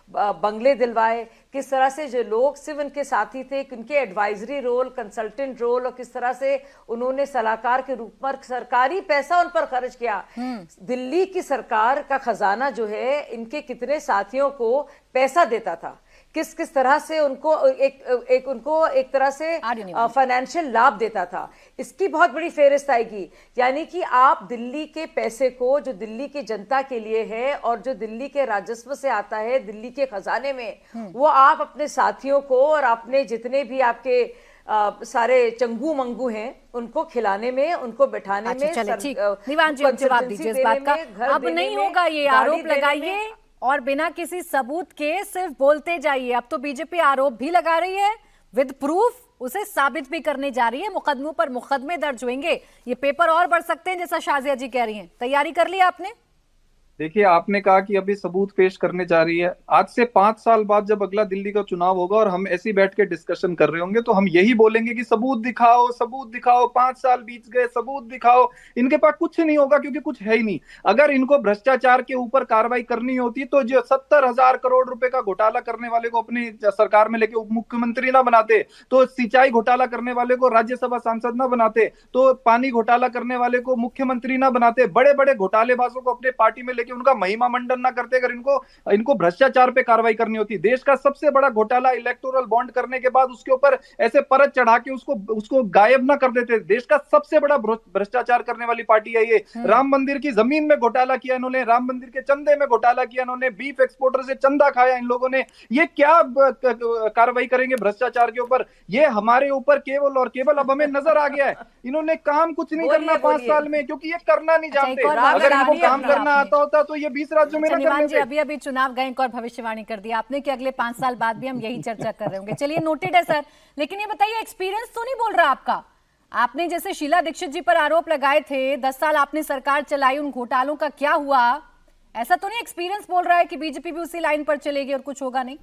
बंगले दिलवाए, किस तरह से जो लोग सिर्फ उनके साथी थे, उनके एडवाइजरी रोल, कंसल्टेंट रोल, और किस तरह से उन्होंने सलाहकार के रूप में सरकारी पैसा उन पर खर्च किया। दिल्ली की सरकार का खजाना जो है इनके कितने साथियों को पैसा देता था, किस किस तरह से उनको एक तरह से फाइनेंशियल लाभ देता था, इसकी बहुत बड़ी फेहरिस्त आएगी। यानी कि आप दिल्ली के पैसे को जो दिल्ली की जनता के लिए है और जो दिल्ली के राजस्व से आता है दिल्ली के खजाने में, वो आप अपने साथियों को और अपने जितने भी आपके सारे चंगू मंगू हैं उनको खिलाने में, उनको बैठाने में। निवान जी जवाब दीजिए इस बात का। अब नहीं होगा ये आरोप लगाइए और बिना किसी सबूत के सिर्फ बोलते जाइए। अब तो बीजेपी आरोप भी लगा रही है विद प्रूफ, उसे साबित भी करने जा रही है। मुकदमों पर मुकदमे दर्ज होंगे, ये पेपर और बढ़ सकते हैं जैसा शाजिया जी कह रही हैं। तैयारी कर ली आपने? देखिए, आपने कहा कि अभी सबूत पेश करने जा रही है। आज से 5 साल बाद जब अगला दिल्ली का चुनाव होगा और हम ऐसे बैठ के डिस्कशन कर रहे होंगे तो हम यही बोलेंगे कि सबूत दिखाओ, सबूत दिखाओ। 5 साल बीत गए, सबूत दिखाओ। इनके पास कुछ नहीं होगा क्योंकि कुछ है ही नहीं। अगर इनको भ्रष्टाचार के ऊपर कार्रवाई करनी होती तो जो 70,000 करोड़ रुपए का घोटाला करने वाले को अपनी सरकार में लेके उप मुख्यमंत्री ना बनाते, तो सिंचाई घोटाला करने वाले को राज्यसभा सांसद ना बनाते, तो पानी घोटाला करने वाले को मुख्यमंत्री ना बनाते, बड़े बड़े घोटालेबाजों को अपने पार्टी में कि उनका महिमा मंडन ना करते। अगर इनको भ्रष्टाचार पे कार्रवाई करनी होती। देश का सबसे बड़ा घोटाला इलेक्टोरल बॉन्ड करने के बाद उसके ऊपर ऐसे परत चढ़ा के उसको गायब ना कर देते। देश का सबसे बड़ा भ्रष्टाचार करने वाली पार्टी है ये। राम मंदिर की जमीन में घोटाला किया इन्होंने, राम मंदिर के चंदे में घोटाला किया इन्होंने, बीफ एक्सपोर्टर से चंदा खाया इन लोगों ने। ये क्या कार्रवाई करेंगे भ्रष्टाचार के ऊपर? ये हमारे ऊपर केवल और केवल अब हमें नजर आ गया है। इन्होंने काम कुछ नहीं करना 5 साल में, क्योंकि ये करना नहीं जानते। अगर इनको काम करना आता होता तो ये 20 राज्यों में निवान जी अभी चुनाव गए और भविष्यवाणी कर दिया आपने कि अगले 5 साल बाद भी हम यही चर्चा कर रहे होंगे। चलिए, नोटेड है सर। लेकिन ये बताइए, एक्सपीरियंस तो नहीं बोल रहा आपका? आपने जैसे शीला दीक्षित जी पर आरोप लगाए थे, 10 साल आपने सरकार चलाई, उन घोटालों का क्या हुआ? ऐसा तो नहीं एक्सपीरियंस बोल रहा है कि बीजेपी भी उसी लाइन पर चलेगी और कुछ होगा नहीं?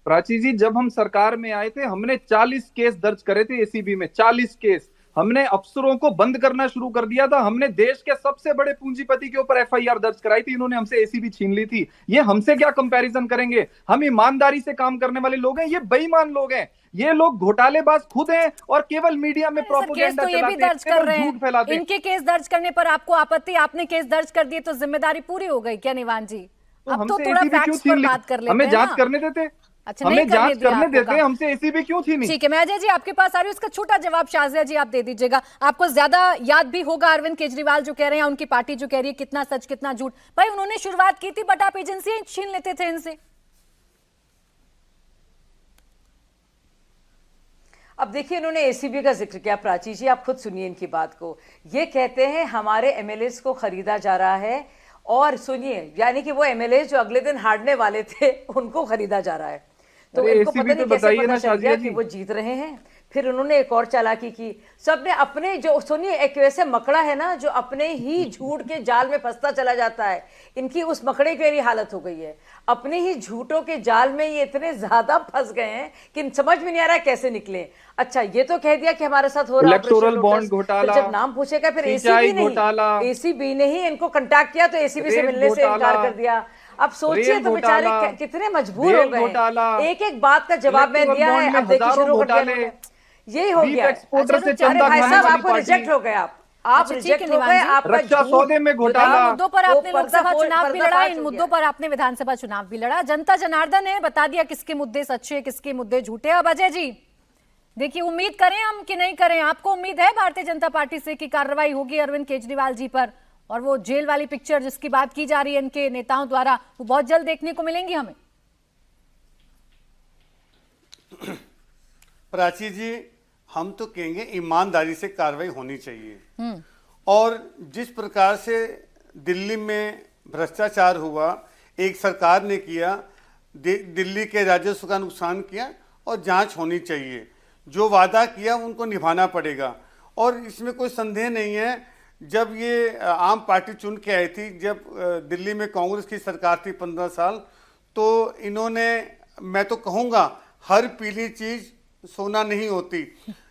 प्राची जी, जब हम सरकार में आए थे हमने 40 केस दर्ज करे थे एसीबी में। 40 केस हमने अफसरों को बंद करना शुरू कर दिया था। हमने देश के सबसे बड़े पूंजीपति के ऊपर एफआईआर दर्ज कराई थी। इन्होंने हमसे एसीबी छीन ली थी। ये हमसे क्या कंपैरिजन करेंगे? हम ईमानदारी से काम करने वाले लोग हैं, ये बेईमान लोग हैं। ये लोग घोटालेबाज खुद हैं और केवल मीडिया में प्रोपेगेंडा तो ये भी दर्ज कर रहे हैं। इनके केस दर्ज करने पर आपको आपत्ति? आपने केस दर्ज कर दिए तो जिम्मेदारी पूरी हो गई क्या निवान जी? अब तो थोड़ा फैक्ट्स पर बात कर लेते हैं। हमें जांच करने देते। अच्छा, हमें जांच करने देते, हमसे एसीबी क्यों थी नहीं? ठीक है, मैं अजय जी आपके पास आ रही हूँ। उसका छोटा जवाब शाजिया जी आप दे दीजिएगा। आपको ज्यादा याद भी होगा अरविंद केजरीवाल जो कह रहे हैं, उनकी पार्टी जो कह रही है कितना सच कितना झूठ। भाई उन्होंने शुरुआत की थी, बट आप एजेंसियां छीन लेते थे इनसे। अब देखिए, इन्होंने एसीबी का जिक्र किया। प्राची जी आप खुद सुनिए इनकी बात को। ये कहते हैं हमारे एमएलएस को खरीदा जा रहा है, और सुनिए, यानी कि वो एमएलए जो अगले दिन हारने वाले थे उनको खरीदा जा रहा है। तो इनको पता नहीं कैसे पता चल गया कि वो जीत रहे हैं। फिर उन्होंने एक और चालाकी की। सबने अपने जो, सुनिए, एक वैसे मकड़ा है ना जो अपने ही झूठ के जाल में फंसता चला जाता है। इनकी उस मकड़े की हालत हो गई है। अपने ही झूठों के जाल में ये इतने ज्यादा फंस गए हैं कि समझ में नहीं आ रहा है कैसे निकले। अच्छा, ये तो कह दिया कि हमारे साथ हो रहा है इलेक्टोरल बॉन्ड घोटाला। जब नाम पूछेगा फिर एसीबी ने ही इनको कांटेक्ट किया तो एसीबी से मिलने से इनकार कर दिया। अब सोचिए तो बेचारे कितने मजबूर हो गए। एक एक बात का जवाब मैं दिया है। अब देखिए शुरू कर दिया, यही हो गया। अच्छा, भाई साहब आपको रिजेक्ट हो गए, आप रिजेक्ट हो गए। आपका रक्षा सौदे में घोटाला, मुद्दों पर आपने लोकसभा चुनाव भी लड़ा, इन मुद्दों पर आपने विधानसभा चुनाव भी लड़ा। जनता जनार्दन ने बता दिया किसके मुद्दे सच्चे किसके मुद्दे झूठे। अब अजय जी देखिए, उम्मीद करें हम कि नहीं करें? आपको उम्मीद है भारतीय जनता पार्टी से कि कार्रवाई होगी अरविंद केजरीवाल जी पर, और वो जेल वाली पिक्चर जिसकी बात की जा रही है इनके नेताओं द्वारा, वो बहुत जल्द देखने को मिलेंगी हमें? प्राची जी, हम तो कहेंगे ईमानदारी से कार्रवाई होनी चाहिए। और जिस प्रकार से दिल्ली में भ्रष्टाचार हुआ, एक सरकार ने किया, दिल्ली के राजस्व का नुकसान किया, और जांच होनी चाहिए। जो वादा किया उनको निभाना पड़ेगा। और इसमें कोई संदेह नहीं है, जब ये आम पार्टी चुन के आई थी, जब दिल्ली में कांग्रेस की सरकार थी 15 साल, तो इन्होंने, मैं तो कहूँगा, हर पीली चीज़ सोना नहीं होती।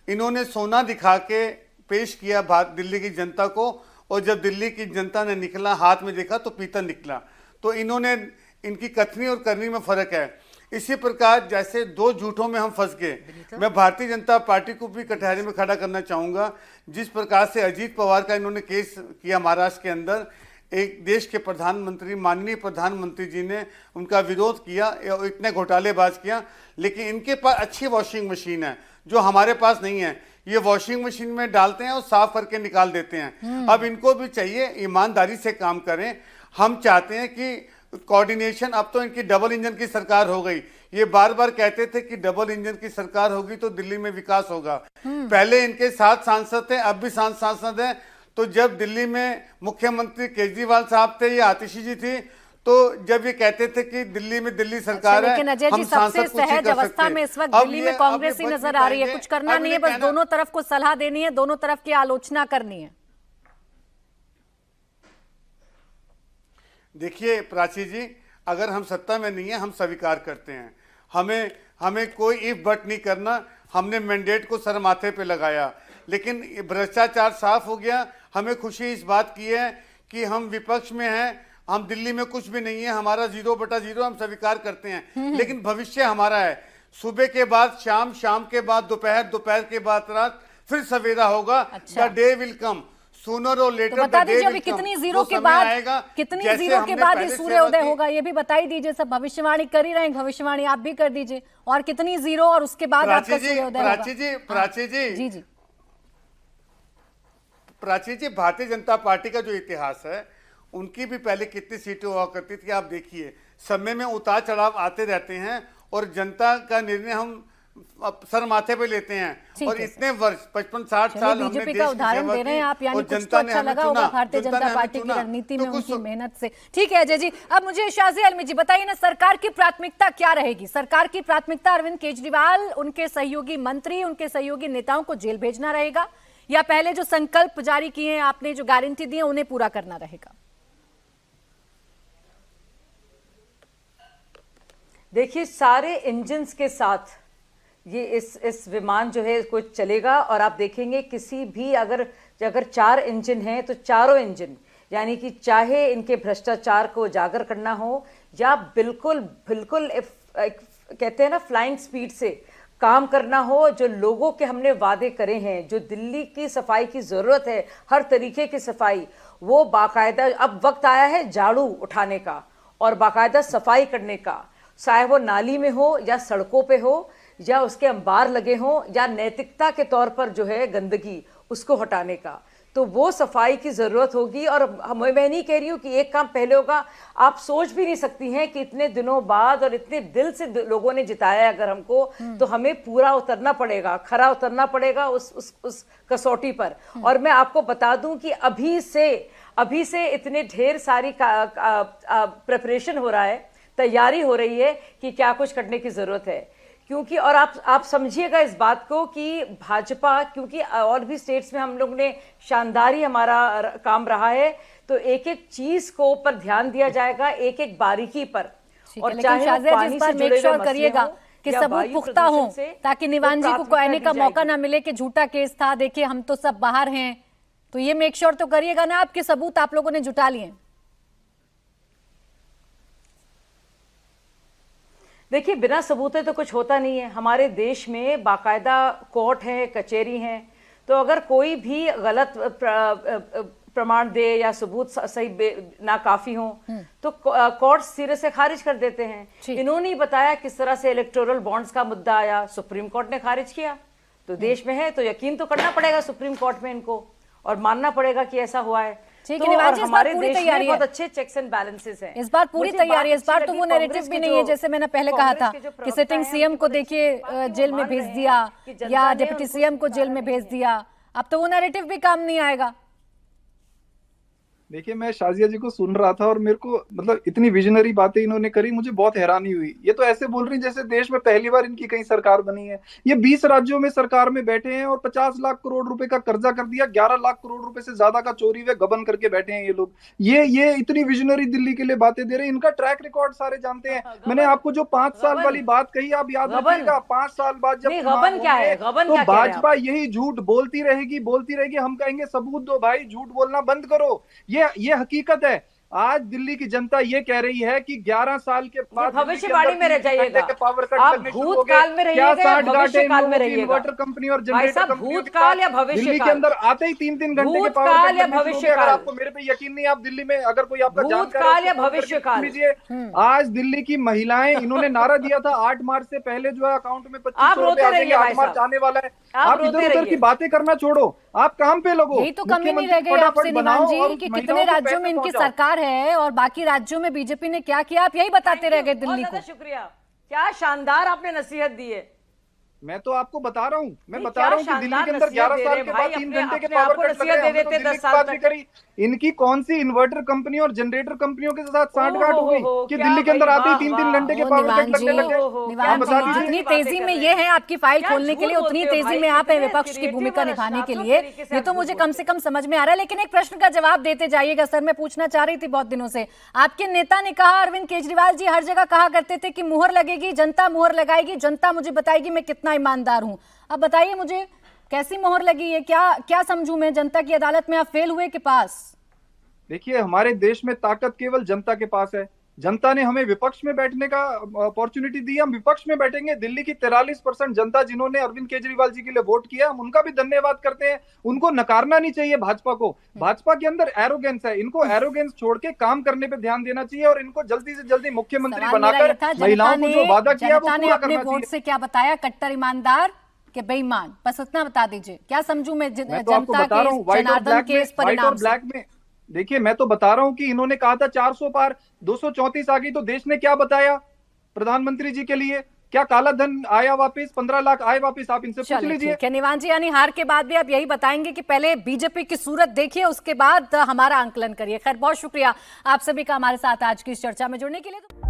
इन्होंने सोना दिखा के पेश किया दिल्ली की जनता को, और जब दिल्ली की जनता ने निकला, हाथ में देखा तो पीतल निकला। तो इन्होंने, इनकी कथनी और करनी में फर्क है। इसी प्रकार जैसे दो झूठों में हम फंस गए। मैं भारतीय जनता पार्टी को भी कटहरे में खड़ा करना चाहूंगा। जिस प्रकार से अजीत पवार का इन्होंने केस किया महाराष्ट्र के अंदर, एक देश के प्रधानमंत्री, माननीय प्रधानमंत्री जी ने उनका विरोध किया, इतने घोटालेबाज किया, लेकिन इनके पास अच्छी वॉशिंग मशीन है जो हमारे पास नहीं है। ये वॉशिंग मशीन में डालते हैं और साफ करके निकाल देते हैं। अब इनको भी चाहिए ईमानदारी से काम करें। हम चाहते हैं कि कोऑर्डिनेशन, अब तो इनकी डबल इंजन की सरकार हो गई। ये बार बार कहते थे कि डबल इंजन की सरकार होगी तो दिल्ली में विकास होगा। पहले इनके 7 सांसद थे, अब भी 7 सांसद हैं। तो जब दिल्ली में मुख्यमंत्री केजरीवाल साहब थे या आतिशी जी थी, तो जब ये कहते थे कि दिल्ली में दिल्ली सरकार है, लेकिन अजय जी सबसे सहज अवस्था में इस वक्त दिल्ली में कांग्रेस ही नजर आ रही है। कुछ करना नहीं है, बस दोनों तरफ को सलाह देनी है, दोनों तरफ की आलोचना करनी है। देखिए प्राची जी, अगर हम सत्ता में नहीं है, हम स्वीकार करते हैं। हमें कोई इफ बट नहीं करना। हमने मैंडेट को सर माथे पे लगाया, लेकिन भ्रष्टाचार साफ हो गया। हमें खुशी इस बात की है कि हम विपक्ष में हैं, हम दिल्ली में कुछ भी नहीं है, हमारा 0/0 हम स्वीकार करते हैं। लेकिन भविष्य हमारा है। सुबह के बाद शाम, शाम के बाद दोपहर, दोपहर के बाद रात, फिर सवेरा होगा। The day will come, sooner और लेटर। तो बता दीजिए अभी कितनी जीरो के बाद ये सूर्योदय होगा, ये भी बताई दीजिए। सब भविष्यवाणी कर ही रहे हैं, भविष्यवाणी आप भी कर दीजिए। और कितनी जीरो और उसके बाद आपका सूर्योदय होगा? प्राची जी, भारतीय जनता पार्टी का जो इतिहास है, उनकी भी पहले कितनी सीटें हुआ करती थी आप देखिए। समय में उतार चढ़ाव आते रहते हैं और जनता का निर्णय हम सर माथे पे लेते हैं। और इतने वर्ष 55-60 साल हमने बीजेपी का उदाहरण दे रहे हैं आप, यानी कुछ तो अच्छा लगा होगा भारतीय जनता पार्टी की रणनीति में, उनकी मेहनत से। ठीक है अजय जी, अब मुझे शाज़ी अलमी जी बताइए ना, सरकार की प्राथमिकता क्या रहेगी? सरकार की प्राथमिकता अरविंद केजरीवाल, उनके सहयोगी मंत्री, उनके सहयोगी नेताओं को जेल भेजना रहेगा, या पहले जो संकल्प जारी किए हैं आपने, जो गारंटी दी है, उन्हें पूरा करना रहेगा? देखिए, सारे इंजन्स के साथ ये इस विमान जो है को चलेगा। और आप देखेंगे किसी भी अगर 4 इंजन हैं तो चारों इंजन, यानी कि चाहे इनके भ्रष्टाचार को उजागर करना हो या बिल्कुल कहते हैं ना फ्लाइंग स्पीड से काम करना हो, जो लोगों के हमने वादे करे हैं, जो दिल्ली की सफाई की जरूरत है, हर तरीके की सफाई, वो बाकायदा अब वक्त आया है झाड़ू उठाने का और बाकायदा सफाई करने का, चाहे वो नाली में हो या सड़कों पे हो या उसके अंबार लगे हों या नैतिकता के तौर पर जो है गंदगी उसको हटाने का। तो वो सफाई की ज़रूरत होगी। और मैं नहीं कह रही हूँ कि एक काम पहले होगा, आप सोच भी नहीं सकती हैं कि इतने दिनों बाद और इतने दिल से लोगों ने जिताया अगर हमको, तो हमें पूरा उतरना पड़ेगा, खरा उतरना पड़ेगा उस कसौटी पर। और मैं आपको बता दूं कि अभी से इतने ढेर सारी प्रिपरेशन हो रहा है, तैयारी हो रही है कि क्या कुछ करने की ज़रूरत है। क्योंकि और आप समझिएगा इस बात को कि भाजपा, क्योंकि और भी स्टेट्स में हम लोग ने शानदार ही हमारा काम रहा है, तो एक एक चीज को पर ध्यान दिया जाएगा, एक एक बारीकी पर। और चाहे पानी से मेक श्योर करिएगा कि सबूत पुख्ता हो, ताकि निवान जी को कहने का मौका ना मिले कि झूठा केस था, देखिए हम तो सब बाहर हैं। तो ये मेक श्योर तो करिएगा ना आपके सबूत आप लोगों ने जुटा लिए। देखिए, बिना सबूते तो कुछ होता नहीं है। हमारे देश में बाकायदा कोर्ट है, कचहरी हैं। तो अगर कोई भी गलत प्रमाण दे या सबूत सही ना काफी हो तो कोर्ट सिरे से खारिज कर देते हैं। इन्होंने ही बताया किस तरह से इलेक्टोरल बॉन्ड्स का मुद्दा आया, सुप्रीम कोर्ट ने खारिज किया। तो देश में है तो यकीन तो करना पड़ेगा सुप्रीम कोर्ट में इनको, और मानना पड़ेगा कि ऐसा हुआ है। ठीक है, तो हमारे देश में बहुत अच्छे चेक्स एंड बैलेंसेस हैं। इस बार पूरी तैयारी है। इस बार तो वो नैरेटिव भी नहीं है जैसे मैंने पहले कहा था कि सिटिंग सीएम को देखिए जेल में भेज दिया या डिप्टी सीएम को जेल में भेज दिया। अब तो वो नैरेटिव भी काम नहीं आएगा। देखिए, मैं शाजिया जी को सुन रहा था और मेरे को मतलब इतनी विजनरी बातें इन्होंने करी, मुझे बहुत हैरानी हुई। ये तो ऐसे बोल रही जैसे देश में पहली बार इनकी कहीं सरकार बनी है। ये 20 राज्यों में सरकार में बैठे हैं और 50 लाख करोड़ रुपए का कर्जा कर दिया, 11 लाख करोड़ रुपए से ज्यादा का चोरी व गबन करके बैठे हैं ये लोग। ये इतनी विजनरी दिल्ली के लिए बातें दे रहे हैं। इनका ट्रैक रिकॉर्ड सारे जानते हैं। मैंने आपको जो 5 साल वाली बात कही, आप याद रखिएगा, 5 साल बाद जब नहीं, चुनाव गबन क्या है? होंगे, गबन तो क्या कह रहे हैं भाजपा यही झूठ बोलती रहेगी। हम कहेंगे सबूत दो भाई, झूठ बोलना बंद करो। ये हकीकत है। आज दिल्ली की जनता ये कह रही है कि 11 साल के बाद भविष्यवाणी में रह जाइएगा, पावर कट आप लगने शुरू हो गए। भूतकाल में रहिएगा या भविष्यकाल में रहिएगा? इन्वर्टर कंपनी और भाई जनरेटर साहब, कंपनी भूतकाल या भविष्यकाल? दिल्ली के अंदर आते ही 3-3 घंटे के पावर भूतकाल कट या लगने शुरू हो गए। भविष्यकाल? अगर आपको मेरे पे यकीन नहीं, आप दिल्ली में अगर कोई आपका जानकार है, भूतकाल या उसको फोन करके भविष्यकाल? पूछ लीजिए। आज दिल्ली की महिलाएं, इन्होंने नारा दिया था 8 मार्च से पहले जो है अकाउंट में 2500 रोते रुपए आ रहिए जाएंगे। भाई 8 मार्च साहब, आने वाला है। आप आप रोते इधर उधर रहिए। की बातें करना छोड़ो, आप काम पे लगो। यही तो कमी नहीं रह गई मुख्यमंत्री आपसे फटाफट निवान बनाओ जी और कि महिलाओं कितने को राज्यों पैसे में इनकी पहुंचाओ। सरकार है और बाकी राज्यों में बीजेपी ने क्या किया, आप यही बताते रह गए दिल्ली बहुत को। ज्यादा शुक्रिया, क्या शानदार आपने नसीहत दी है। मैं तो आपको बता रहा हूँ, मैं नहीं, बता क्या रहा हूँ कि दिल्ली शानदार के अंदर नसीहत 11 दे साल रहे के भाई, बाद 3 अपने- घंटे के अपने पावर आपको कट नसीहत लगे। दे हमने तो देते दिल्ली 10 की साल बात भी तक। करी। इनकी कौन सी इन्वर्टर कंपनी और जनरेटर कंपनियों के साथ सांठगांठ हो, हुई कि क्या दिल्ली के अंदर भाई, आते ही वाह, 3-3 वाह। घंटे के ओ, पावर निवान कट लगने जी, लगे। निवान आप बता जी, दीजिए। जितनी बातें तेजी कर में रहे ये हैं। है आपकी फाइल क्या खोलने के लिए, झूठ उतनी बोलते हो तेजी भाई, में आप है कितने विपक्ष की creative भूमिका और निभाने के रचनात्मक लिए। तरीके से ये आप तो झूठ मुझे कम बोलते से कम समझ में आ रहा है। लेकिन एक प्रश्न का जवाब देते जाइएगा सर, मैं पूछना चाह रही थी बहुत दिनों से। आपके नेता ने कहा, अरविंद केजरीवाल जी हर जगह कहा करते थे कि मुहर लगेगी, जनता मुहर लगाएगी, जनता मुझे बताएगी मैं कितना ईमानदार हूं। अब बताइए मुझे, कैसी मोहर लगी है? क्या समझूं मैं? जनता की अदालत में आप फेल हुए के पास? देखिए, हमारे देश में ताकत केवल जनता के पास है। जनता ने हमें विपक्ष में बैठने का अपॉर्चुनिटी दी, हम विपक्ष में बैठेंगे। दिल्ली की 43% जनता जिन्होंने अरविंद केजरीवाल जी के लिए वोट किया, हम उनका भी धन्यवाद करते हैं। उनको नकारना नहीं चाहिए भाजपा को। भाजपा के अंदर एरोगेंस है, इनको एरोगेंस छोड़ के काम करने पे ध्यान देना चाहिए और इनको जल्दी से जल्दी मुख्यमंत्री सवाल मेरा ये था, बनाकर महिलाओं को जो वादा किया वो जनता ने पूरा अपने करना वोट चाहिए। से क्या बताया? कट्टर ईमानदार के बेईमान? बस इतना बता दीजिए, क्या समझूं मैं मैं तो आपको जनता बता रहा हूँ, के व्हाइट और जनार्दन ब्लैक के में, इस व्हाइट और परिणाम से। ब्लैक में। देखिए, मैं तो बता रहा हूं कि इन्होंने कहा था 400 पार, 234 आ गई, तो देश ने क्या बताया प्रधानमंत्री जी के लिए? क्या काला धन आया वापस? 15 लाख आए वापस? आप इनसे पूछ चलिए लीजिए। ठीक है निवान जी, यानी हार के बाद भी आप यही बताएंगे कि पहले बीजेपी की सूरत देखिए, उसके बाद हमारा आंकलन करिए। खैर, बहुत शुक्रिया आप सभी का हमारे साथ आज की इस चर्चा में जुड़ने के लिए।